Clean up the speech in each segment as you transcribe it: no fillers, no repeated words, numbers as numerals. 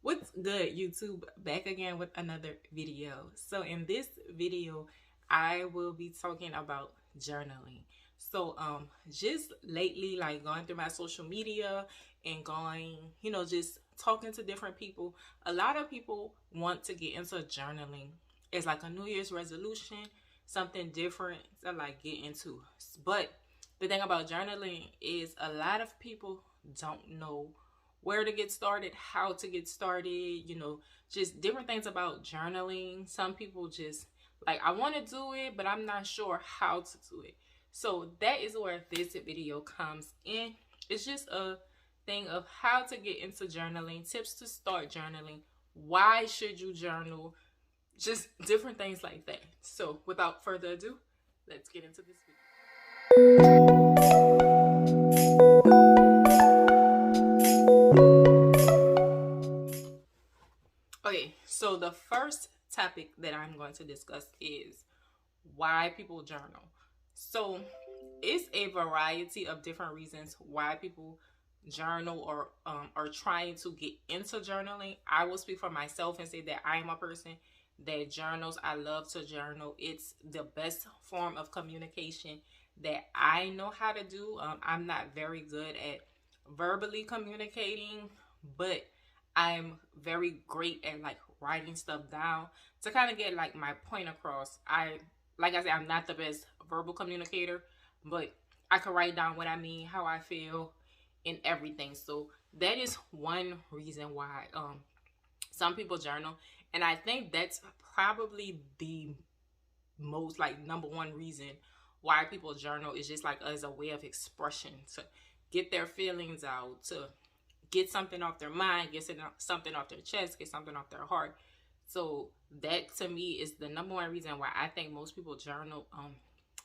What's good, YouTube? Back again with another video. So in this video, I will be talking about journaling. Just lately, like going through my social media and going, just talking to different people, a lot of people want to get into journaling. It's like a New Year's resolution, something different to like get into. But the thing about journaling is a lot of people don't know where to get started, how to get started, just different things about journaling. Some people just like, I want to do it, but I'm not sure how to do it. So that is where this video comes in. It's just a thing of how to get into journaling, tips to start journaling, why should you journal, just different things like that. So without further ado, let's get into this video. Okay, so the first topic that I'm going to discuss is why people journal. So it's a variety of different reasons why people journal or are trying to get into journaling. I will speak for myself and say that I am a person that journals. I love to journal. It's the best form of communication that I know how to do. I'm not very good at verbally communicating, but I'm very great at like writing stuff down to kind of get like my point across. Like I said, I'm not the best verbal communicator, but I can write down what I mean, how I feel, and everything. So that is one reason why some people journal, and I think that's probably the most like number one reason why people journal is just like as a way of expression, to get their feelings out, to get something off their mind, get something off their chest, get something off their heart. So that to me is the number one reason why I think most people journal.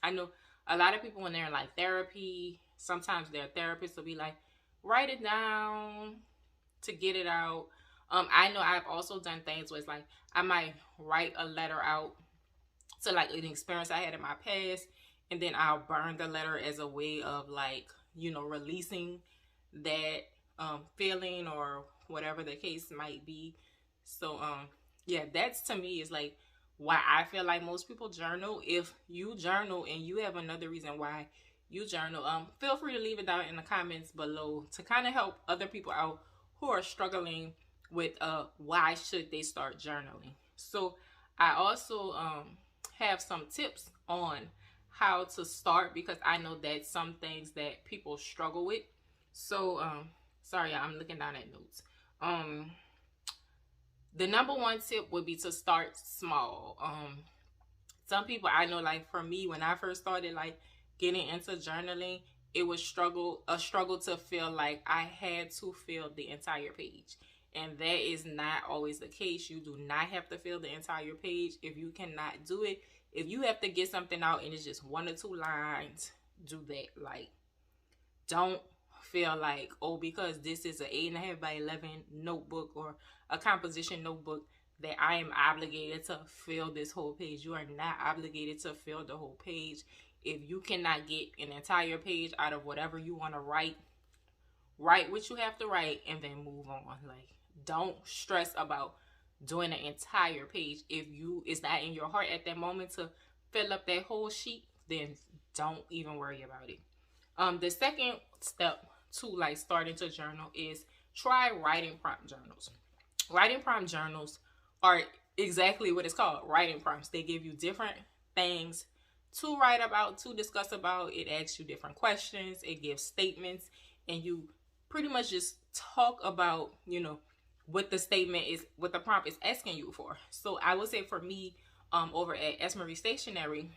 I know a lot of people when they're in like therapy, sometimes their therapist will be like, write it down to get it out. I know I've also done things where it's like I might write a letter out to like an experience I had in my past, and then I'll burn the letter as a way of like, releasing that feeling or whatever the case might be. So yeah, that's to me is like why I feel like most people journal. If you journal and you have another reason why you journal, feel free to leave it down in the comments below to kind of help other people out who are struggling with why should they start journaling. So I also have some tips on how to start, because I know that some things that people struggle with. So sorry, I'm looking down at notes. The number one tip would be to start small. Some people I know, like for me, when I first started like getting into journaling, it was a struggle to feel like I had to fill the entire page. And that is not always the case. You do not have to fill the entire page. If you cannot do it, if you have to get something out and it's just 1 or 2 lines, do that. Like, don't feel like, oh, because this is an 8.5 by 11 notebook or a composition notebook, that I am obligated to fill this whole page. You are not obligated to fill the whole page. If you cannot get an entire page out of whatever you want to write what you have to write and then move on. Like, don't stress about doing an entire page. If it's not in your heart at that moment to fill up that whole sheet, then don't even worry about it. The second step to like starting to journal is try writing prompt journals. Writing prompt journals are exactly what it's called, writing prompts. They give you different things to write about, to discuss about. It asks you different questions, it gives statements, and you pretty much just talk about, what the statement is, what the prompt is asking you for. So I would say for me, over at S. Marie Stationery,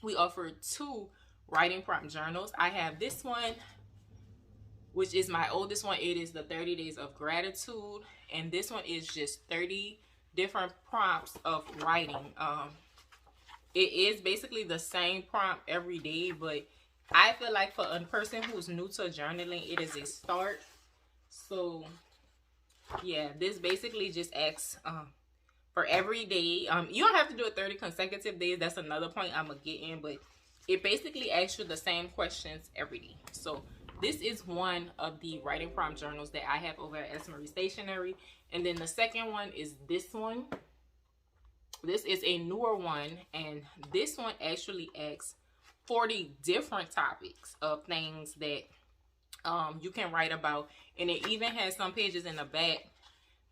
we offer 2 writing prompt journals. I have this one, which is my oldest one. It is the 30 Days of Gratitude, and this one is just 30 different prompts of writing. It is basically the same prompt every day, but I feel like for a person who's new to journaling, it is a start. So yeah, this basically just asks for every day. You don't have to do it 30 consecutive days. That's another point I'm gonna get in, but it basically asks you the same questions every day. So this is one of the writing prompt journals that I have over at S. Marie Stationery. And then the second one is this one. This is a newer one, and this one actually asks 40 different topics of things that you can write about. And it even has some pages in the back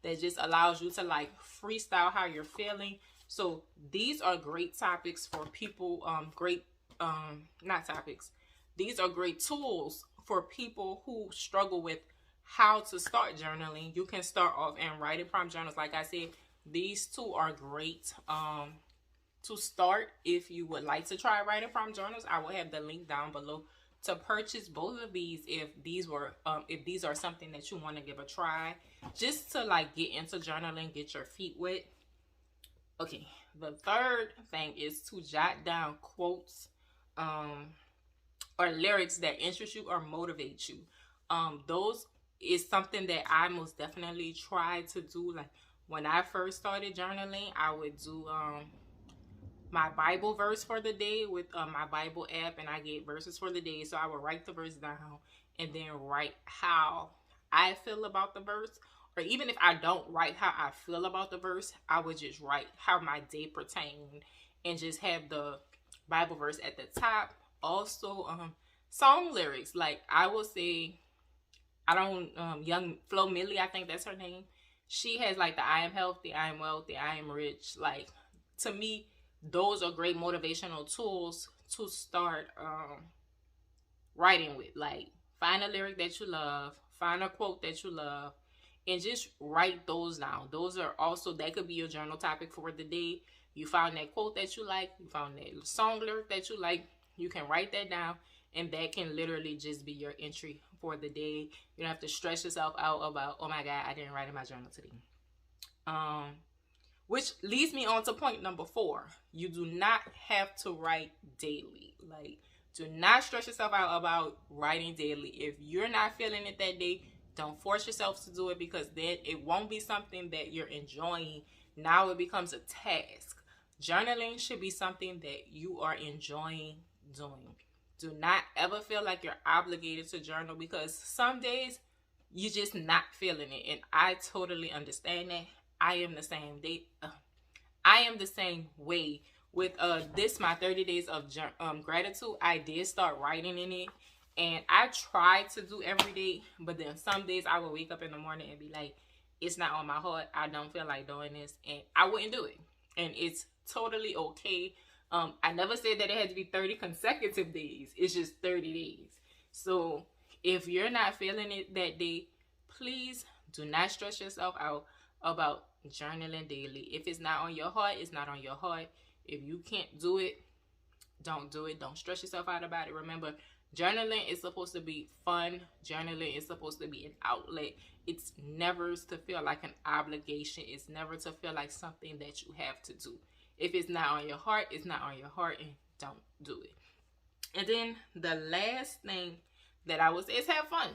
that just allows you to like freestyle how you're feeling. So these are great topics for people, not topics. These are great tools for people who struggle with how to start journaling. You can start off in writing prompt journals. Like I said, these two are great to start. If you would like to try writing prompt journals, I will have the link down below to purchase both of these if these are something that you want to give a try, just to like get into journaling, get your feet wet. Okay, the third thing is to jot down quotes or lyrics that interest you or motivate you. Those is something that I most definitely try to do. Like when I first started journaling, I would do my Bible verse for the day with my Bible app, and I get verses for the day. So I would write the verse down and then write how I feel about the verse. Or even if I don't write how I feel about the verse, I would just write how my day pertained and just have the Bible verse at the top. Also, song lyrics. Like I will say, Young Flo Millie, I think that's her name. She has like the I am healthy, I am wealthy, I am rich. Like to me, those are great motivational tools to start writing with. Like find a lyric that you love, find a quote that you love, and just write those down. Those are also, that could be your journal topic for the day. You found that quote that you like, you found that song lyric that you like, you can write that down, and that can literally just be your entry for the day. You don't have to stress yourself out about, oh my God, I didn't write in my journal today. Which leads me on to point number 4. You do not have to write daily. Like, do not stress yourself out about writing daily. If you're not feeling it that day, don't force yourself to do it, because then it won't be something that you're enjoying. Now it becomes a task. Journaling should be something that you are enjoying doing. Do not ever feel like you're obligated to journal, because some days you're just not feeling it. And I totally understand that. I am the same. I am the same way with this, my 30 days of gratitude. I did start writing in it, and I try to do every day, but then some days I will wake up in the morning and be like, it's not on my heart, I don't feel like doing this, and I wouldn't do it. And it's totally okay. I never said that it had to be 30 consecutive days. It's just 30 days. So if you're not feeling it that day, please do not stress yourself out about journaling daily. If it's not on your heart, it's not on your heart. If you can't do it, don't do it. Don't stress yourself out about it. Remember, journaling is supposed to be fun. Journaling is supposed to be an outlet. It's never to feel like an obligation. It's never to feel like something that you have to do. If it's not on your heart, it's not on your heart, and don't do it. And then the last thing that I would say is have fun.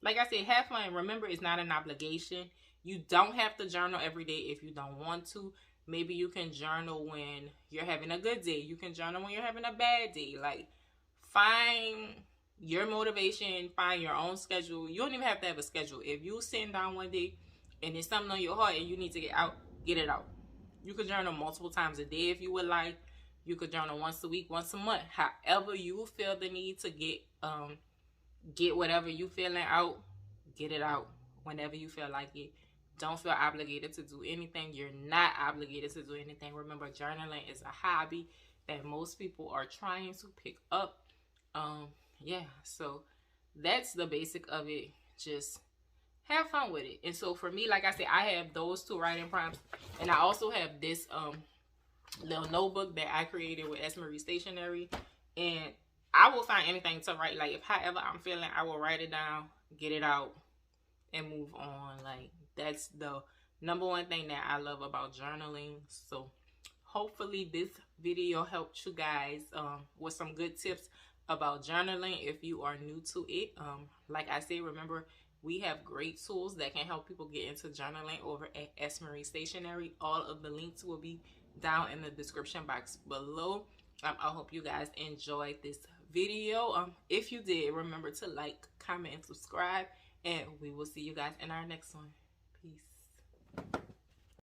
Like I said, have fun. Remember, it's not an obligation. You don't have to journal every day if you don't want to. Maybe you can journal when you're having a good day. You can journal when you're having a bad day. Like, find your motivation, find your own schedule. You don't even have to have a schedule. If you sitting down one day and there's something on your heart and you need to get it out. You could journal multiple times a day if you would like. You could journal once a week, once a month. However you feel the need to get whatever you feeling out, get it out whenever you feel like it. Don't feel obligated to do anything. You're not obligated to do anything. Remember, journaling is a hobby that most people are trying to pick up. Yeah, so that's the basic of it. Just have fun with it. And so for me, like I said, I have those 2 writing prompts, and I also have this little notebook that I created with S. Marie Stationery, and I will find anything to write. Like, if however I'm feeling, I will write it down, get it out, and move on. Like, that's the number one thing that I love about journaling. So hopefully this video helped you guys with some good tips about journaling if you are new to it. Like I said, remember, we have great tools that can help people get into journaling over at S. Marie Stationery. All of the links will be down in the description box below. I hope you guys enjoyed this video. If you did, remember to like, comment, and subscribe, and we will see you guys in our next one. Peace.